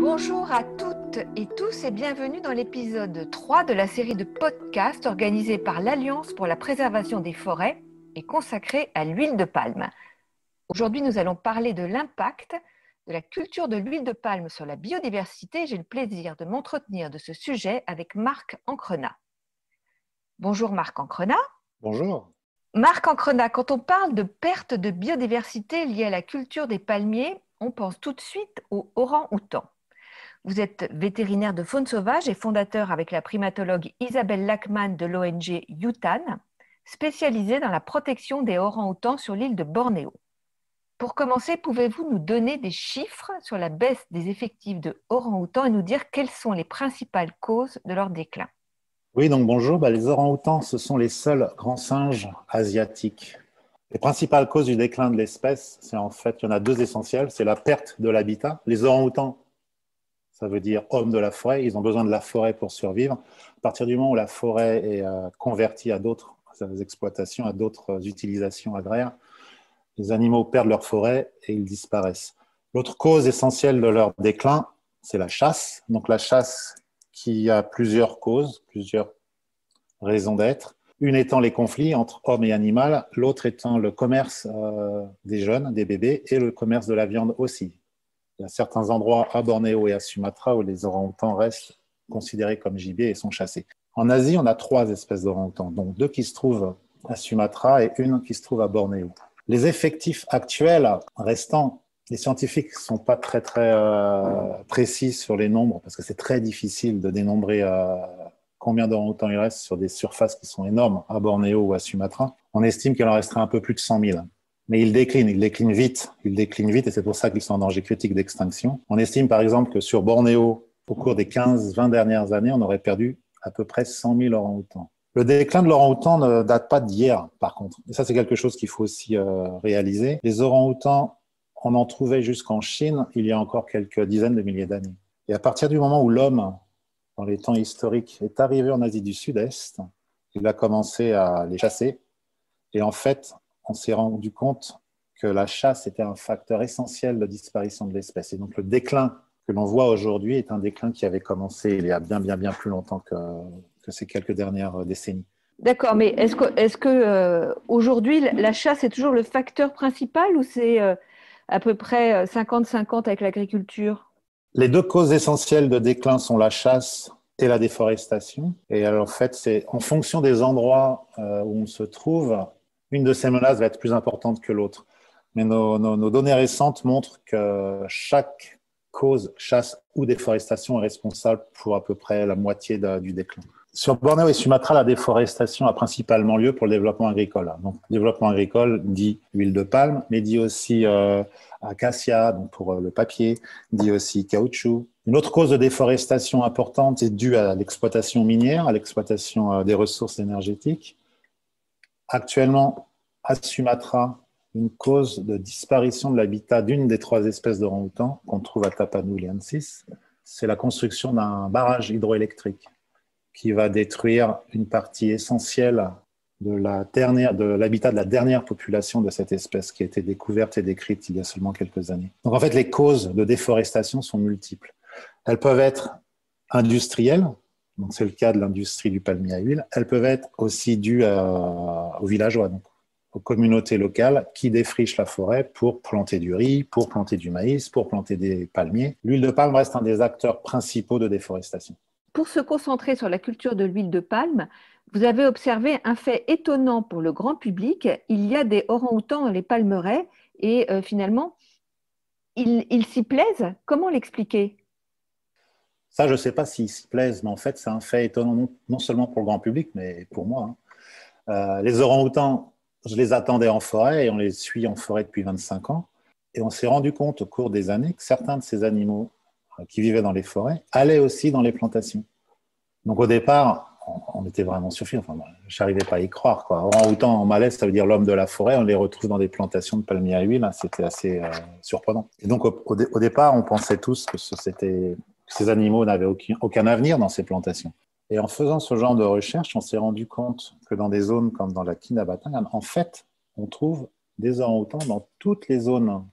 Bonjour à toutes et tous et bienvenue dans l'épisode 3 de la série de podcasts organisée par l'Alliance pour la préservation des forêts et consacrée à l'huile de palme. Aujourd'hui, nous allons parler de l'impact de la culture de l'huile de palme sur la biodiversité. J'ai le plaisir de m'entretenir de ce sujet avec Marc Ancrenat. Bonjour Marc Ancrenat. Bonjour. Marc Ancrenat, quand on parle de perte de biodiversité liée à la culture des palmiers, on pense tout de suite aux orang-outans. Vous êtes vétérinaire de faune sauvage et fondateur avec la primatologue Isabelle Lachmann de l'ONG UTAN, spécialisée dans la protection des orang-outans sur l'île de Bornéo. Pour commencer, pouvez-vous nous donner des chiffres sur la baisse des effectifs de orang-outans et nous dire quelles sont les principales causes de leur déclin? Oui, donc bonjour. Les orang-outans, ce sont les seuls grands singes asiatiques. Les principales causes du déclin de l'espèce, il y en a deux essentielles. C'est la perte de l'habitat. Les orang-outans, ça veut dire hommes de la forêt. Ils ont besoin de la forêt pour survivre. À partir du moment où la forêt est convertie à d'autres exploitations, à d'autres utilisations agraires, les animaux perdent leur forêt et ils disparaissent. L'autre cause essentielle de leur déclin, c'est la chasse. Donc la chasse qui a plusieurs causes, plusieurs raisons d'être. Une étant les conflits entre hommes et animaux, l'autre étant le commerce des jeunes, des bébés, et le commerce de la viande aussi. Il y a certains endroits à Bornéo et à Sumatra où les orang-outans restent considérés comme gibier et sont chassés. En Asie, on a 3 espèces d'orang-outans, donc 2 qui se trouvent à Sumatra et une qui se trouve à Bornéo. Les effectifs actuels restants, les scientifiques ne sont pas très précis sur les nombres parce que c'est très difficile de dénombrer combien d'orang-outans il reste sur des surfaces qui sont énormes à Bornéo ou à Sumatra. On estime qu'il en resterait un peu plus de 100 000. Mais ils déclinent vite et c'est pour ça qu'ils sont en danger critique d'extinction. On estime par exemple que sur Bornéo, au cours des 15-20 dernières années, on aurait perdu à peu près 100 000 orang-outans. Le déclin de l'orang-outan ne date pas d'hier, par contre. Et ça, c'est quelque chose qu'il faut aussi réaliser. Les orang-outans, on en trouvait jusqu'en Chine il y a encore quelques dizaines de milliers d'années. Et à partir du moment où l'homme, dans les temps historiques, est arrivé en Asie du Sud-Est, il a commencé à les chasser. Et en fait, on s'est rendu compte que la chasse était un facteur essentiel de disparition de l'espèce. Et donc le déclin que l'on voit aujourd'hui est un déclin qui avait commencé il y a bien plus longtemps que ces quelques dernières décennies. D'accord, mais est-ce que aujourd'hui, la chasse est toujours le facteur principal ou c'est à peu près 50-50 avec l'agriculture? Les 2 causes essentielles de déclin sont la chasse et la déforestation. Et alors, en fait, c'est en fonction des endroits où on se trouve, une de ces menaces va être plus importante que l'autre. Mais nos données récentes montrent que chaque cause, chasse ou déforestation, est responsable pour à peu près la moitié du déclin. Sur Bornéo et Sumatra, la déforestation a principalement lieu pour le développement agricole. Donc, développement agricole dit huile de palme, mais dit aussi acacia, donc pour le papier, dit aussi caoutchouc. Une autre cause de déforestation importante est due à l'exploitation minière, à l'exploitation des ressources énergétiques. Actuellement, à Sumatra, une cause de disparition de l'habitat d'une des 3 espèces d'orang-outans qu'on trouve à Tapanuli-Ansis, c'est la construction d'un barrage hydroélectrique qui va détruire une partie essentielle de l'habitat de la dernière population de cette espèce qui a été découverte et décrite il y a seulement quelques années. Donc en fait, les causes de déforestation sont multiples. Elles peuvent être industrielles, donc c'est le cas de l'industrie du palmier à huile. Elles peuvent être aussi dues aux villageois, donc aux communautés locales qui défrichent la forêt pour planter du riz, pour planter du maïs, pour planter des palmiers. L'huile de palme reste un des acteurs principaux de déforestation. Pour se concentrer sur la culture de l'huile de palme, vous avez observé un fait étonnant pour le grand public. Il y a des orang-outans dans les palmeraies et finalement, ils s'y plaisent. Comment l'expliquer? Ça, je ne sais pas s'ils s'y plaisent, mais en fait, c'est un fait étonnant, non seulement pour le grand public, mais pour moi. Les orang-outans, je les attendais en forêt et on les suit en forêt depuis 25 ans. Et on s'est rendu compte au cours des années que certains de ces animaux qui vivaient dans les forêts allaient aussi dans les plantations. Donc au départ, on était vraiment surpris. Enfin, je n'arrivais pas à y croire, quoi. Orang-outan en malais, ça veut dire l'homme de la forêt. On les retrouve dans des plantations de palmiers à huile. C'était assez surprenant. Et donc au départ, on pensait tous que ces animaux n'avaient aucun avenir dans ces plantations. Et en faisant ce genre de recherche, on s'est rendu compte que dans des zones comme dans la Kinabatangan, en fait, on trouve des orang-outans dans toutes les zones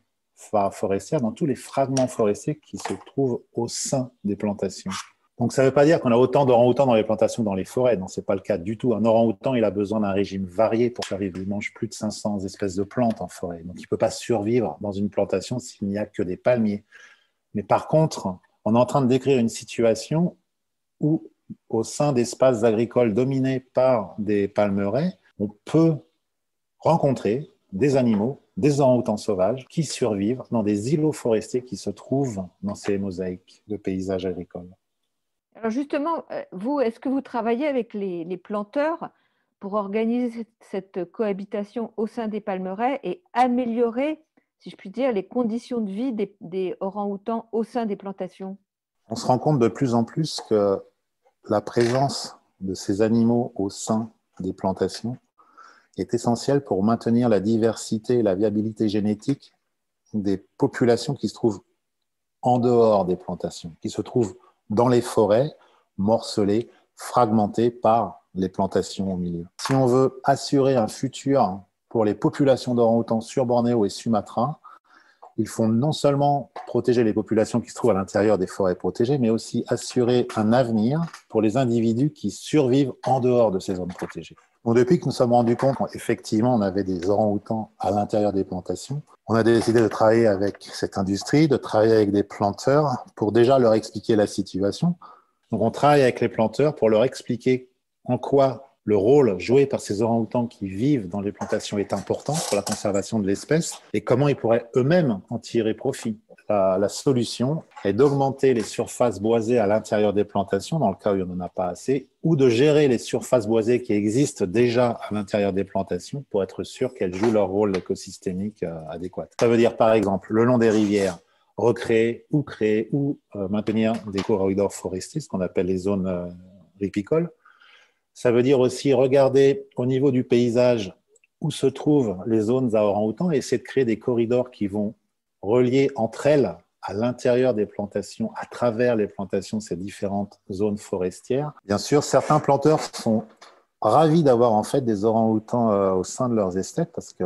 forestières, dans tous les fragments forestiers qui se trouvent au sein des plantations. Donc, ça ne veut pas dire qu'on a autant d'orang-outans dans les plantations que dans les forêts. Non, ce n'est pas le cas du tout. Un orang-outan, il a besoin d'un régime varié pour survivre. Il mange plus de 500 espèces de plantes en forêt. Donc, il ne peut pas survivre dans une plantation s'il n'y a que des palmiers. Mais par contre, on est en train de décrire une situation où, au sein d'espaces agricoles dominés par des palmeraies, on peut rencontrer des animaux, des orang-outans sauvages qui survivent dans des îlots forestiers qui se trouvent dans ces mosaïques de paysages agricoles. Alors justement, vous, est-ce que vous travaillez avec les planteurs pour organiser cette cohabitation au sein des palmeraies et améliorer, si je puis dire, les conditions de vie des orang-outans au sein des plantations? On se rend compte de plus en plus que la présence de ces animaux au sein des plantations est essentielle pour maintenir la diversité et la viabilité génétique des populations qui se trouvent en dehors des plantations, qui se trouvent dans les forêts, morcelées, fragmentées par les plantations au milieu. Si on veut assurer un futur pour les populations d'orang-outans sur Bornéo et Sumatra, il faut non seulement protéger les populations qui se trouvent à l'intérieur des forêts protégées, mais aussi assurer un avenir pour les individus qui survivent en dehors de ces zones protégées. Donc, depuis que nous nous sommes rendus compte qu'effectivement, on avait des orang-outans à l'intérieur des plantations, on a décidé de travailler avec cette industrie, de travailler avec des planteurs pour déjà leur expliquer la situation. Donc, on travaille avec les planteurs pour leur expliquer en quoi le rôle joué par ces orang-outans qui vivent dans les plantations est important pour la conservation de l'espèce et comment ils pourraient eux-mêmes en tirer profit. La solution est d'augmenter les surfaces boisées à l'intérieur des plantations, dans le cas où il n'y en a pas assez, ou de gérer les surfaces boisées qui existent déjà à l'intérieur des plantations pour être sûr qu'elles jouent leur rôle écosystémique adéquat. Ça veut dire, par exemple, le long des rivières, recréer ou créer ou maintenir des corridors forestiers, ce qu'on appelle les zones ripicoles. Ça veut dire aussi regarder au niveau du paysage où se trouvent les zones à orang-outans et essayer de créer des corridors qui vont relier entre elles à l'intérieur des plantations, à travers les plantations, ces différentes zones forestières. Bien sûr, certains planteurs sont ravis d'avoir en fait des orang-outans au sein de leurs esthètes parce que,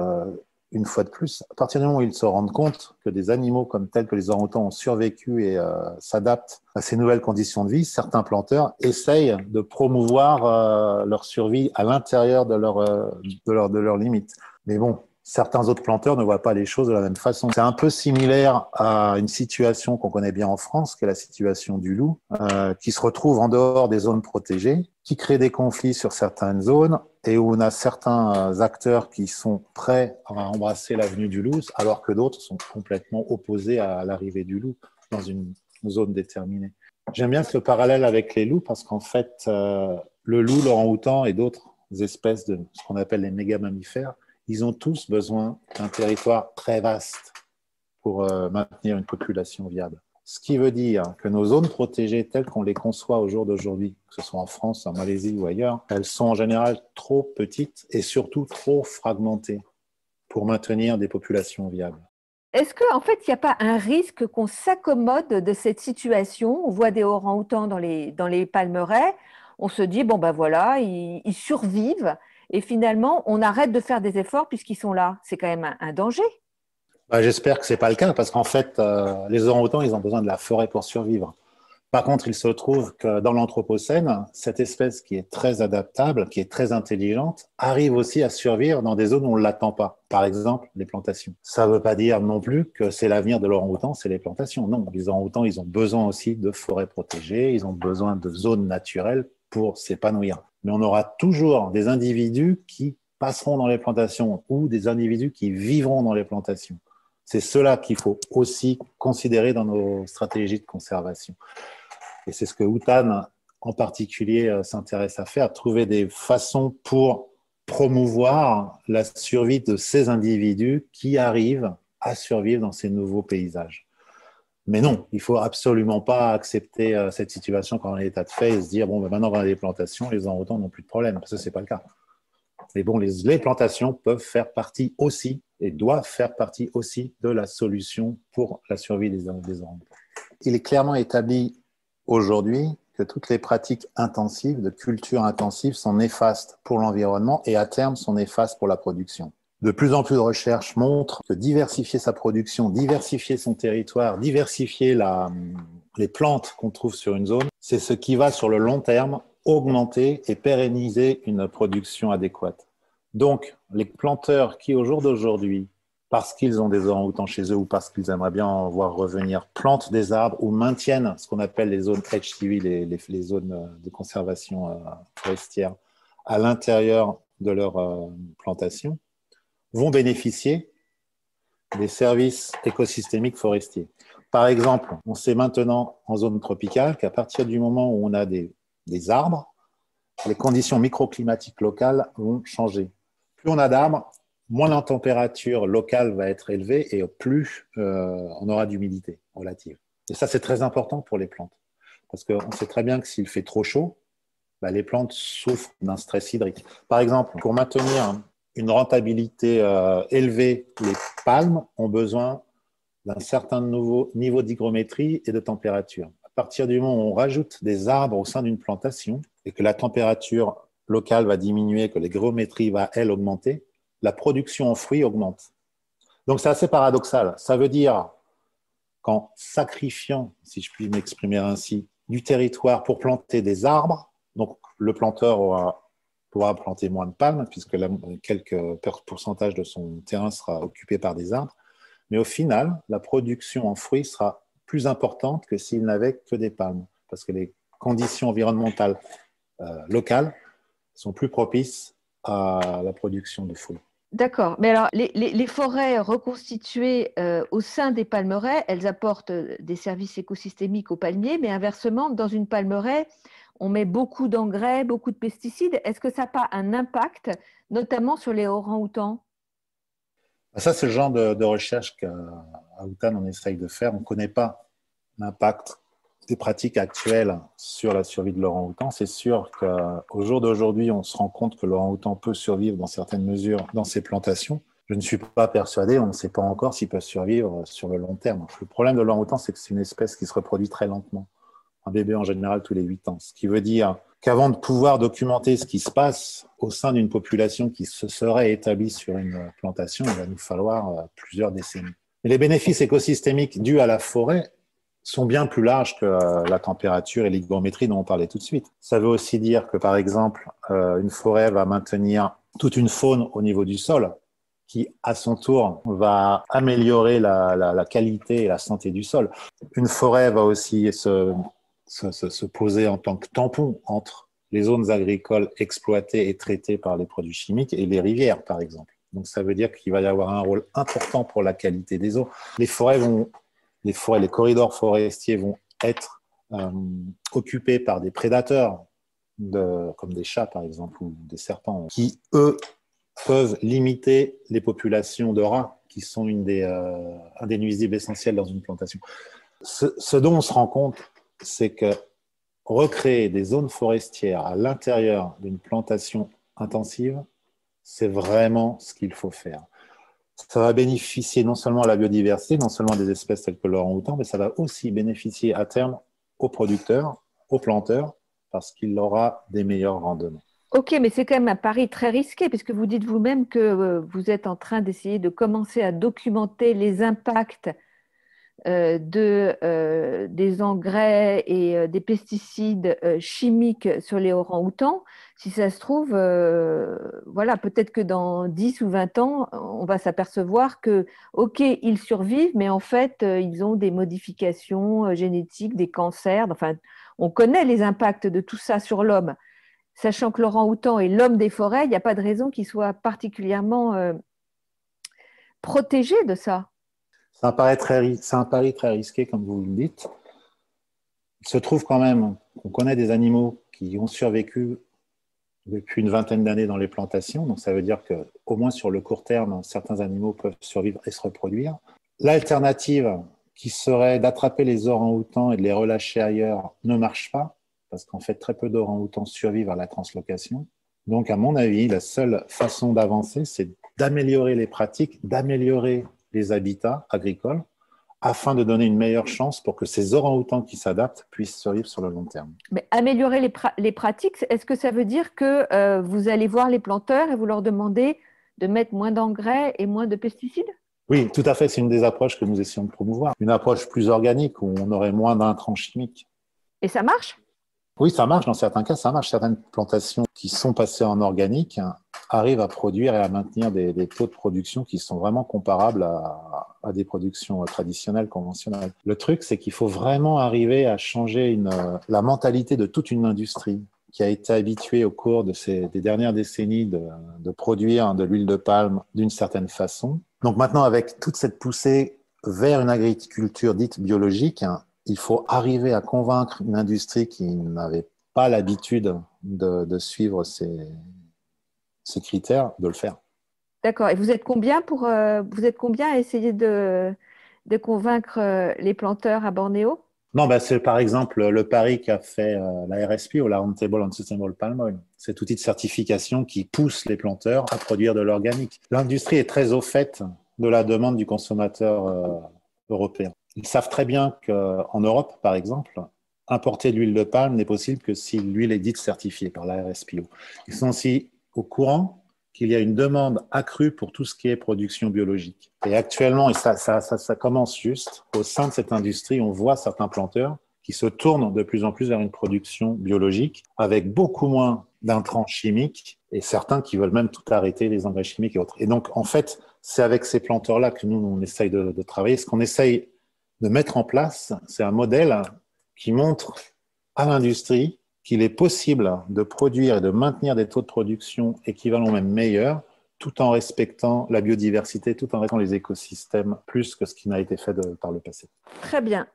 une fois de plus, à partir du moment où ils se rendent compte que des animaux comme tels que les orang-outans ont survécu et s'adaptent à ces nouvelles conditions de vie, certains planteurs essayent de promouvoir leur survie à l'intérieur de leurs limites. Mais bon, certains autres planteurs ne voient pas les choses de la même façon. C'est un peu similaire à une situation qu'on connaît bien en France, qui est la situation du loup, qui se retrouve en dehors des zones protégées, qui crée des conflits sur certaines zones et où on a certains acteurs qui sont prêts à embrasser l'avenue du loup, alors que d'autres sont complètement opposés à l'arrivée du loup dans une zone déterminée. J'aime bien ce parallèle avec les loups parce qu'en fait, le loup, l'orang-outan et d'autres espèces de ce qu'on appelle les méga-mammifères, ils ont tous besoin d'un territoire très vaste pour maintenir une population viable. Ce qui veut dire que nos zones protégées telles qu'on les conçoit au jour d'aujourd'hui, que ce soit en France, en Malaisie ou ailleurs, elles sont en général trop petites et surtout trop fragmentées pour maintenir des populations viables. Est-ce qu'en fait, il n'y a pas un risque qu'on s'accommode de cette situation? On voit des orang-outans dans les palmeraies, on se dit, bon ben voilà, ils survivent, et finalement, on arrête de faire des efforts puisqu'ils sont là. C'est quand même un danger. J'espère que ce n'est pas le cas, parce qu'en fait, les orang-outans, ils ont besoin de la forêt pour survivre. Par contre, il se trouve que dans l'Anthropocène, cette espèce qui est très adaptable, qui est très intelligente, arrive aussi à survivre dans des zones où on ne l'attend pas. Par exemple, les plantations. Ça ne veut pas dire non plus que c'est l'avenir de l'orang-outan, c'est les plantations. Non, les orang-outans, ils ont besoin aussi de forêts protégées, ils ont besoin de zones naturelles pour s'épanouir. Mais on aura toujours des individus qui passeront dans les plantations ou des individus qui vivront dans les plantations. C'est cela qu'il faut aussi considérer dans nos stratégies de conservation. Et c'est ce que Outan, en particulier, s'intéresse à faire, trouver des façons pour promouvoir la survie de ces individus qui arrivent à survivre dans ces nouveaux paysages. Mais non, il ne faut absolument pas accepter cette situation quand on est en état de fait et se dire, bon, maintenant on a des plantations, les orang-outans n'ont plus de problème, parce que ce n'est pas le cas. Mais bon, les plantations peuvent faire partie aussi et doivent faire partie aussi de la solution pour la survie des orang-outans. Il est clairement établi aujourd'hui que toutes les pratiques intensives, de culture intensive, sont néfastes pour l'environnement et à terme sont néfastes pour la production. De plus en plus de recherches montrent que diversifier sa production, diversifier son territoire, diversifier les plantes qu'on trouve sur une zone, c'est ce qui va sur le long terme augmenter et pérenniser une production adéquate. Donc, les planteurs qui, au jour d'aujourd'hui, parce qu'ils ont des orang-outans chez eux ou parce qu'ils aimeraient bien en voir revenir, plantent des arbres ou maintiennent ce qu'on appelle les zones HTV, les zones de conservation forestière, à l'intérieur de leur plantation, vont bénéficier des services écosystémiques forestiers. Par exemple, on sait maintenant en zone tropicale qu'à partir du moment où on a des arbres, les conditions microclimatiques locales vont changer. Plus on a d'arbres, moins la température locale va être élevée et plus on aura d'humidité relative. Et ça, c'est très important pour les plantes. Parce qu'on sait très bien que s'il fait trop chaud, les plantes souffrent d'un stress hydrique. Par exemple, pour maintenir une rentabilité élevée, les palmes ont besoin d'un certain niveau d'hygrométrie et de température. À partir du moment où on rajoute des arbres au sein d'une plantation et que la température locale va diminuer, que l'hygrométrie va, elle, augmenter, la production en fruits augmente. Donc, c'est assez paradoxal. Ça veut dire qu'en sacrifiant, si je puis m'exprimer ainsi, du territoire pour planter des arbres, donc le planteur pourra planter moins de palmes, puisque quelques pourcentage de son terrain sera occupé par des arbres. Mais au final, la production en fruits sera plus importante que s'il n'avait que des palmes, parce que les conditions environnementales locales sont plus propices à la production de fruits. D'accord. Mais alors, les forêts reconstituées au sein des palmeraies, elles apportent des services écosystémiques aux palmiers, mais inversement, dans une palmeraie, on met beaucoup d'engrais, beaucoup de pesticides. Est-ce que ça n'a pas un impact, notamment sur les orang-outans? Ça, c'est le genre de recherche qu'à Outan, on essaye de faire. On ne connaît pas l'impact des pratiques actuelles sur la survie de l'orang-outan. C'est sûr qu'au jour d'aujourd'hui, on se rend compte que l'orang-outan peut survivre dans certaines mesures dans ses plantations. Je ne suis pas persuadé, on ne sait pas encore s'il peut survivre sur le long terme. Le problème de l'orang-outan, c'est que c'est une espèce qui se reproduit très lentement. Un bébé en général tous les 8 ans. Ce qui veut dire qu'avant de pouvoir documenter ce qui se passe au sein d'une population qui se serait établie sur une plantation, il va nous falloir plusieurs décennies. Et les bénéfices écosystémiques dus à la forêt sont bien plus larges que la température et l'hygrométrie dont on parlait tout de suite. Ça veut aussi dire que, par exemple, une forêt va maintenir toute une faune au niveau du sol qui, à son tour, va améliorer la qualité et la santé du sol. Une forêt va aussi se poser en tant que tampon entre les zones agricoles exploitées et traitées par les produits chimiques et les rivières, par exemple. Donc, ça veut dire qu'il va y avoir un rôle important pour la qualité des eaux. Les corridors forestiers vont être occupés par des prédateurs, comme des chats, par exemple, ou des serpents, qui, eux, peuvent limiter les populations de rats, qui sont un des nuisibles essentiels dans une plantation. Ce dont on se rend compte, c'est que recréer des zones forestières à l'intérieur d'une plantation intensive, c'est vraiment ce qu'il faut faire. Ça va bénéficier non seulement à la biodiversité, non seulement des espèces telles que l'orang-outan, mais ça va aussi bénéficier à terme aux producteurs, aux planteurs, parce qu'il aura des meilleurs rendements. Ok, mais c'est quand même un pari très risqué, puisque vous dites vous-même que vous êtes en train d'essayer de commencer à documenter les impacts des engrais et des pesticides chimiques sur les orang-outans. Si ça se trouve, voilà, peut-être que dans 10 ou 20 ans, on va s'apercevoir que, ok, ils survivent, mais en fait, ils ont des modifications génétiques, des cancers. Enfin, on connaît les impacts de tout ça sur l'homme. Sachant que l'orang-outan est l'homme des forêts, il n'y a pas de raison qu'il soit particulièrement protégé de ça. C'est un pari très risqué, comme vous le dites. Il se trouve quand même qu'on connaît des animaux qui ont survécu depuis une vingtaine d'années dans les plantations. Donc, ça veut dire qu'au moins sur le court terme, certains animaux peuvent survivre et se reproduire. L'alternative qui serait d'attraper les orang-outans et de les relâcher ailleurs ne marche pas, parce qu'en fait, très peu d'orang-outans survivent à la translocation. Donc, à mon avis, la seule façon d'avancer, c'est d'améliorer les pratiques, d'améliorer les habitats agricoles, afin de donner une meilleure chance pour que ces orang-outans qui s'adaptent puissent survivre sur le long terme. Mais améliorer les pratiques, est-ce que ça veut dire que vous allez voir les planteurs et vous leur demandez de mettre moins d'engrais et moins de pesticides? Oui, tout à fait. C'est une des approches que nous essayons de promouvoir. Une approche plus organique où on aurait moins d'intrants chimiques. Et ça marche? Oui, ça marche. Dans certains cas, ça marche. Certaines plantations qui sont passées en organique arrivent à produire et à maintenir des taux de production qui sont vraiment comparables à des productions traditionnelles, conventionnelles. Le truc, c'est qu'il faut vraiment arriver à changer la mentalité de toute une industrie qui a été habituée au cours des dernières décennies de produire de l'huile de palme d'une certaine façon. Donc maintenant, avec toute cette poussée vers une agriculture dite biologique, il faut arriver à convaincre une industrie qui n'avait pas l'habitude de suivre ces critères, de le faire. D'accord. Et vous êtes combien à essayer de convaincre les planteurs à Bornéo? Non, c'est par exemple le pari qu'a fait la RSPO, la Roundtable on Sustainable Palm Oil. Cet outil de certification qui pousse les planteurs à produire de l'organique. L'industrie est très au fait de la demande du consommateur européen. Ils savent très bien qu'en Europe, par exemple, importer de l'huile de palme n'est possible que si l'huile est dite certifiée par la RSPO. Ils sont aussi au courant qu'il y a une demande accrue pour tout ce qui est production biologique. Et actuellement, et ça commence juste, au sein de cette industrie, on voit certains planteurs qui se tournent de plus en plus vers une production biologique avec beaucoup moins d'intrants chimiques et certains qui veulent même tout arrêter, les engrais chimiques et autres. Et donc, en fait, c'est avec ces planteurs-là que nous, on essaye de travailler. Ce qu'on essaye de mettre en place, c'est un modèle qui montre à l'industrie qu'il est possible de produire et de maintenir des taux de production équivalents, même meilleurs, tout en respectant la biodiversité, tout en respectant les écosystèmes, plus que ce qui n'a été fait par le passé. Très bien.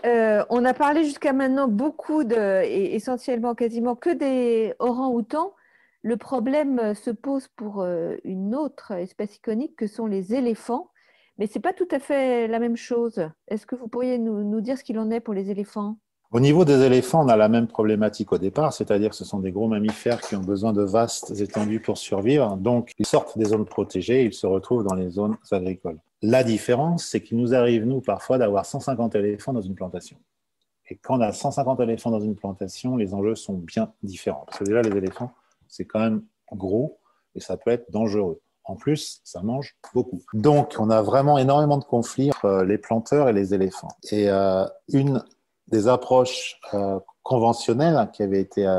On a parlé jusqu'à maintenant et essentiellement quasiment que des orangs-outans. Le problème se pose pour une autre espèce iconique que sont les éléphants, mais ce n'est pas tout à fait la même chose. Est-ce que vous pourriez nous dire ce qu'il en est pour les éléphants? Au niveau des éléphants, on a la même problématique au départ, c'est-à-dire que ce sont des gros mammifères qui ont besoin de vastes étendues pour survivre. Donc, ils sortent des zones protégées, ils se retrouvent dans les zones agricoles. La différence, c'est qu'il nous arrive, nous, parfois, d'avoir 150 éléphants dans une plantation. Et quand on a 150 éléphants dans une plantation, les enjeux sont bien différents. Parce que déjà, les éléphants, c'est quand même gros et ça peut être dangereux. En plus, ça mange beaucoup. Donc, on a vraiment énormément de conflits entre les planteurs et les éléphants. Et une des approches conventionnelles qui avaient été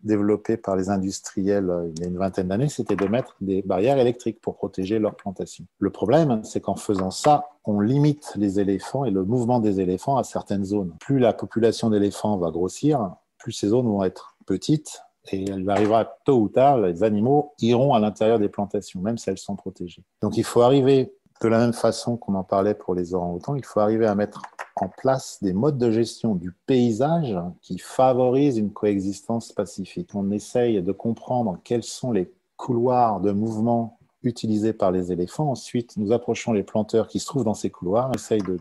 développées par les industriels il y a une vingtaine d'années, c'était de mettre des barrières électriques pour protéger leurs plantations. Le problème, c'est qu'en faisant ça, on limite les éléphants et le mouvement des éléphants à certaines zones. Plus la population d'éléphants va grossir, plus ces zones vont être petites et il arrivera tôt ou tard, les animaux iront à l'intérieur des plantations, même si elles sont protégées. Donc il faut arriver, de la même façon qu'on en parlait pour les orang-outans, il faut arriver à mettre en place des modes de gestion du paysage qui favorisent une coexistence pacifique. On essaye de comprendre quels sont les couloirs de mouvement utilisés par les éléphants. Ensuite, nous approchons les planteurs qui se trouvent dans ces couloirs, on essaye de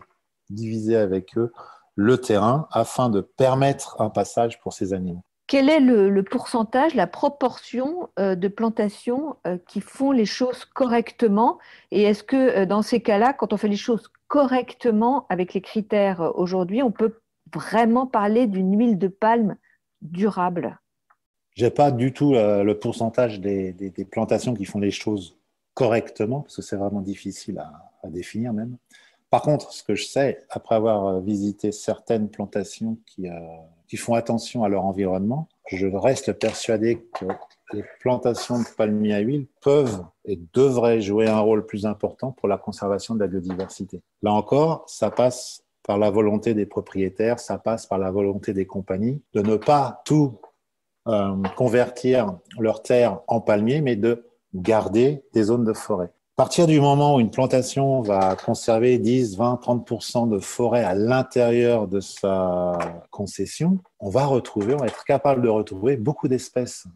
diviser avec eux le terrain afin de permettre un passage pour ces animaux. Quel est le pourcentage, la proportion de plantations qui font les choses correctement? Et est-ce que dans ces cas-là, quand on fait les choses correctement avec les critères aujourd'hui, on peut vraiment parler d'une huile de palme durable? Je n'ai pas du tout le pourcentage des plantations qui font les choses correctement, parce que c'est vraiment difficile à définir même. Par contre, ce que je sais, après avoir visité certaines plantations qui font attention à leur environnement, je reste persuadé que les plantations de palmiers à huile peuvent et devraient jouer un rôle plus important pour la conservation de la biodiversité. Là encore, ça passe par la volonté des propriétaires, ça passe par la volonté des compagnies de ne pas tout convertir leurs terres en palmiers, mais de garder des zones de forêt. À partir du moment où une plantation va conserver 10, 20, 30% de forêt à l'intérieur de sa concession, on va être capable de retrouver beaucoup d'espèces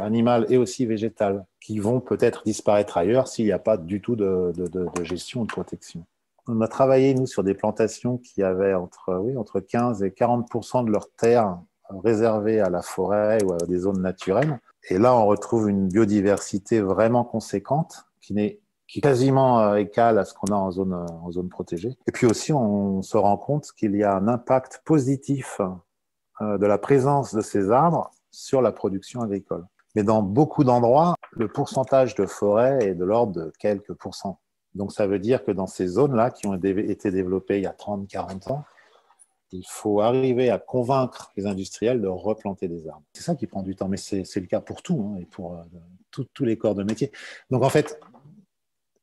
animales et aussi végétales qui vont peut-être disparaître ailleurs s'il n'y a pas du tout de gestion ou de protection. On a travaillé, nous, sur des plantations qui avaient entre 15 et 40% de leurs terres réservées à la forêt ou à des zones naturelles. Et là, on retrouve une biodiversité vraiment conséquente qui est quasiment égale à ce qu'on a en zone protégée. Et puis aussi, on se rend compte qu'il y a un impact positif de la présence de ces arbres sur la production agricole. Mais dans beaucoup d'endroits, le pourcentage de forêt est de l'ordre de quelques pourcents. Donc ça veut dire que dans ces zones-là qui ont été développées il y a 30, 40 ans, il faut arriver à convaincre les industriels de replanter des arbres. C'est ça qui prend du temps, mais c'est le cas pour tout, hein, et pour tous les corps de métier. Donc en fait,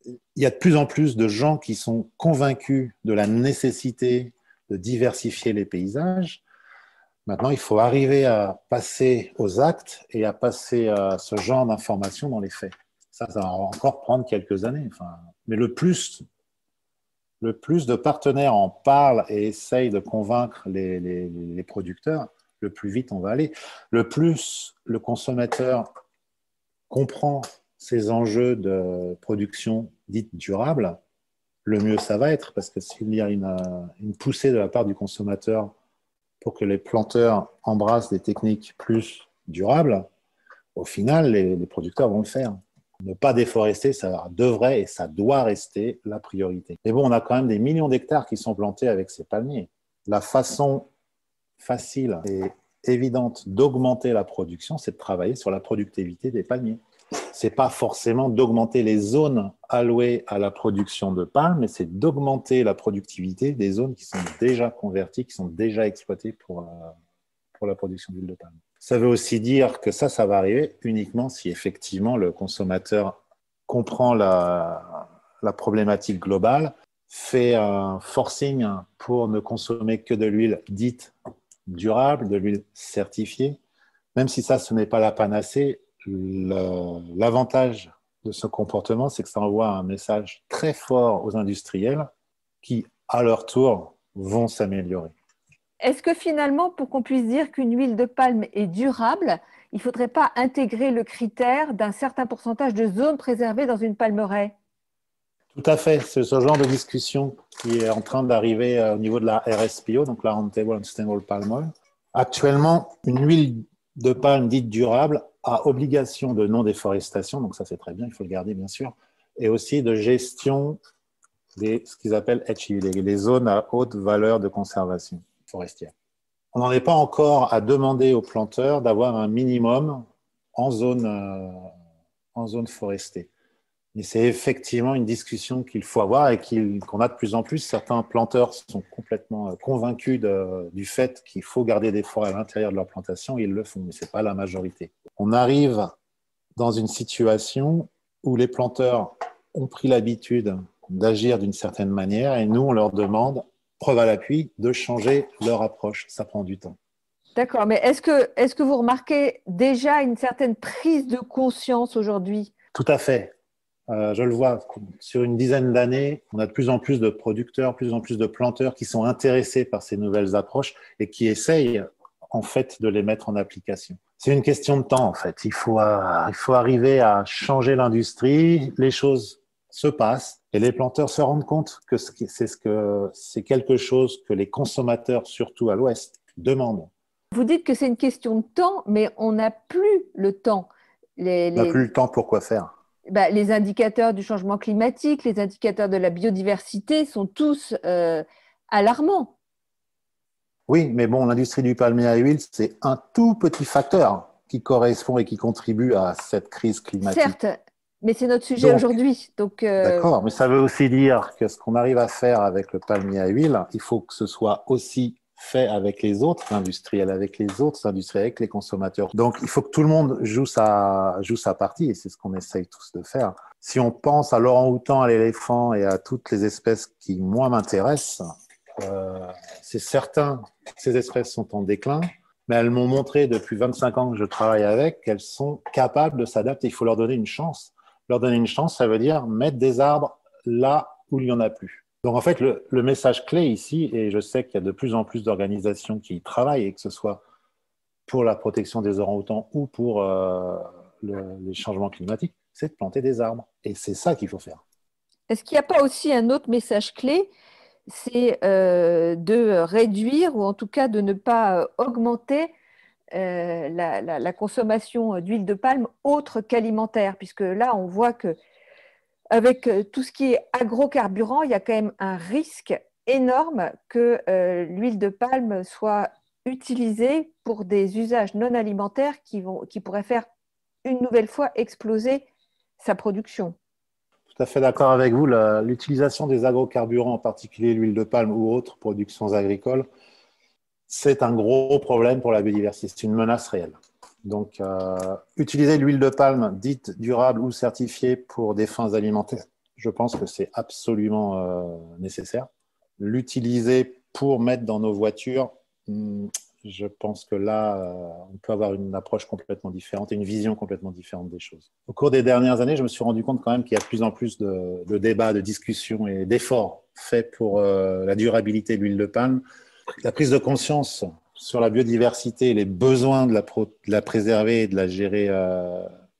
il y a de plus en plus de gens qui sont convaincus de la nécessité de diversifier les paysages. Maintenant, il faut arriver à passer aux actes et à passer à ce genre d'informations dans les faits. Ça va encore prendre quelques années. Mais le plus de partenaires en parlent et essayent de convaincre les producteurs, le plus vite on va aller. Le plus le consommateur comprend ces enjeux de production dite durable, le mieux ça va être, parce que s'il y a une poussée de la part du consommateur pour que les planteurs embrassent des techniques plus durables, au final, les producteurs vont le faire. Ne pas déforester, ça devrait et ça doit rester la priorité. Mais bon, on a quand même des millions d'hectares qui sont plantés avec ces palmiers. La façon facile et évidente d'augmenter la production, c'est de travailler sur la productivité des palmiers. Ce n'est pas forcément d'augmenter les zones allouées à la production de palmes, mais c'est d'augmenter la productivité des zones qui sont déjà converties, qui sont déjà exploitées pour la production d'huile de palme. Ça veut aussi dire que ça va arriver uniquement si effectivement le consommateur comprend la problématique globale, fait un forcing pour ne consommer que de l'huile dite durable, de l'huile certifiée. Même si ça, ce n'est pas la panacée, l'avantage de ce comportement, c'est que ça envoie un message très fort aux industriels qui, à leur tour, vont s'améliorer. Est-ce que finalement, pour qu'on puisse dire qu'une huile de palme est durable, il ne faudrait pas intégrer le critère d'un certain pourcentage de zones préservées dans une palmeraie? Tout à fait, c'est ce genre de discussion qui est en train d'arriver au niveau de la RSPO, donc la Roundtable on Sustainable Palm Oil. Actuellement, une huile de palme dite durable a obligation de non-déforestation, donc ça c'est très bien, il faut le garder bien sûr, et aussi de gestion ce qu'ils appellent HI, les zones à haute valeur de conservation forestière. On n'en est pas encore à demander aux planteurs d'avoir un minimum en zone forestée. Mais c'est effectivement une discussion qu'il faut avoir et qu'on a de plus en plus. Certains planteurs sont complètement convaincus du fait qu'il faut garder des forêts à l'intérieur de leur plantation et ils le font, mais ce n'est pas la majorité. On arrive dans une situation où les planteurs ont pris l'habitude d'agir d'une certaine manière et nous, on leur demande, preuve à l'appui, de changer leur approche. Ça prend du temps. D'accord, mais est-ce que vous remarquez déjà une certaine prise de conscience aujourd'hui? Tout à fait. Je le vois, sur une dizaine d'années, on a de plus en plus de producteurs, de plus en plus de planteurs qui sont intéressés par ces nouvelles approches et qui essayent en fait de les mettre en application. C'est une question de temps en fait. Il faut arriver à changer l'industrie, les choses se passent et les planteurs se rendent compte que c'est quelque chose que les consommateurs, surtout à l'Ouest, demandent. Vous dites que c'est une question de temps, mais on n'a plus le temps. On n'a plus le temps pour quoi faire. Les indicateurs du changement climatique, les indicateurs de la biodiversité sont tous alarmants. Oui, mais bon, l'industrie du palmier à huile, c'est un tout petit facteur qui correspond et qui contribue à cette crise climatique. Certes, mais c'est notre sujet aujourd'hui. D'accord, mais ça veut aussi dire que ce qu'on arrive à faire avec le palmier à huile, il faut que ce soit aussi fait avec les autres industriels, avec les consommateurs. Donc, il faut que tout le monde joue sa partie, et c'est ce qu'on essaye tous de faire. Si on pense à l'orang-outan, à l'éléphant et à toutes les espèces qui, moi, m'intéressent, c'est certain que ces espèces sont en déclin, mais elles m'ont montré depuis 25 ans que je travaille avec qu'elles sont capables de s'adapter. Il faut leur donner une chance. Leur donner une chance, ça veut dire mettre des arbres là où il n'y en a plus. Donc en fait, le message clé ici, et je sais qu'il y a de plus en plus d'organisations qui y travaillent, et que ce soit pour la protection des orang-outans ou pour les changements climatiques, c'est de planter des arbres. Et c'est ça qu'il faut faire. Est-ce qu'il n'y a pas aussi un autre message clé? C'est de réduire ou en tout cas de ne pas augmenter la consommation d'huile de palme autre qu'alimentaire, puisque là, on voit que avec tout ce qui est agrocarburant, il y a quand même un risque énorme que l'huile de palme soit utilisée pour des usages non alimentaires qui pourraient faire une nouvelle fois exploser sa production. Tout à fait d'accord avec vous. L'utilisation des agrocarburants, en particulier l'huile de palme ou autres productions agricoles, c'est un gros problème pour la biodiversité. C'est une menace réelle. Donc, utiliser l'huile de palme dite durable ou certifiée pour des fins alimentaires, je pense que c'est absolument nécessaire. L'utiliser pour mettre dans nos voitures, je pense que là, on peut avoir une approche complètement différente et une vision complètement différente des choses. Au cours des dernières années, je me suis rendu compte quand même qu'il y a de plus en plus de débats, de discussions et d'efforts faits pour la durabilité de l'huile de palme. La prise de conscience sur la biodiversité et les besoins de la préserver et de la gérer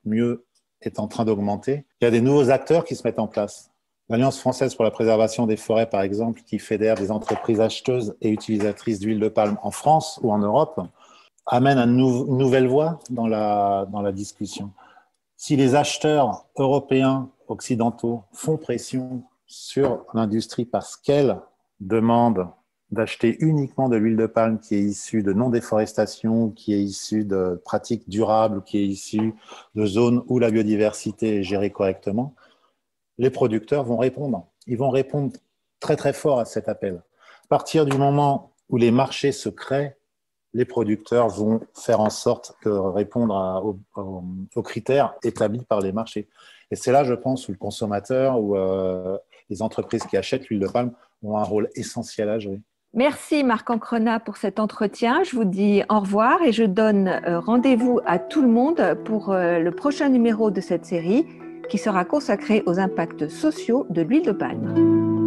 mieux est en train d'augmenter. Il y a des nouveaux acteurs qui se mettent en place. L'Alliance française pour la préservation des forêts, par exemple, qui fédère des entreprises acheteuses et utilisatrices d'huile de palme en France ou en Europe, amène une nouvelle voie dans la discussion. Si les acheteurs européens, occidentaux, font pression sur l'industrie parce qu'elle demande d'acheter uniquement de l'huile de palme qui est issue de non-déforestation, qui est issue de pratiques durables, qui est issue de zones où la biodiversité est gérée correctement, les producteurs vont répondre. Ils vont répondre très très fort à cet appel. À partir du moment où les marchés se créent, les producteurs vont faire en sorte de répondre aux critères établis par les marchés. Et c'est là, je pense, où le consommateur ou les entreprises qui achètent l'huile de palme ont un rôle essentiel à jouer. Merci Marc Ancrenat pour cet entretien. Je vous dis au revoir et je donne rendez-vous à tout le monde pour le prochain numéro de cette série qui sera consacré aux impacts sociaux de l'huile de palme.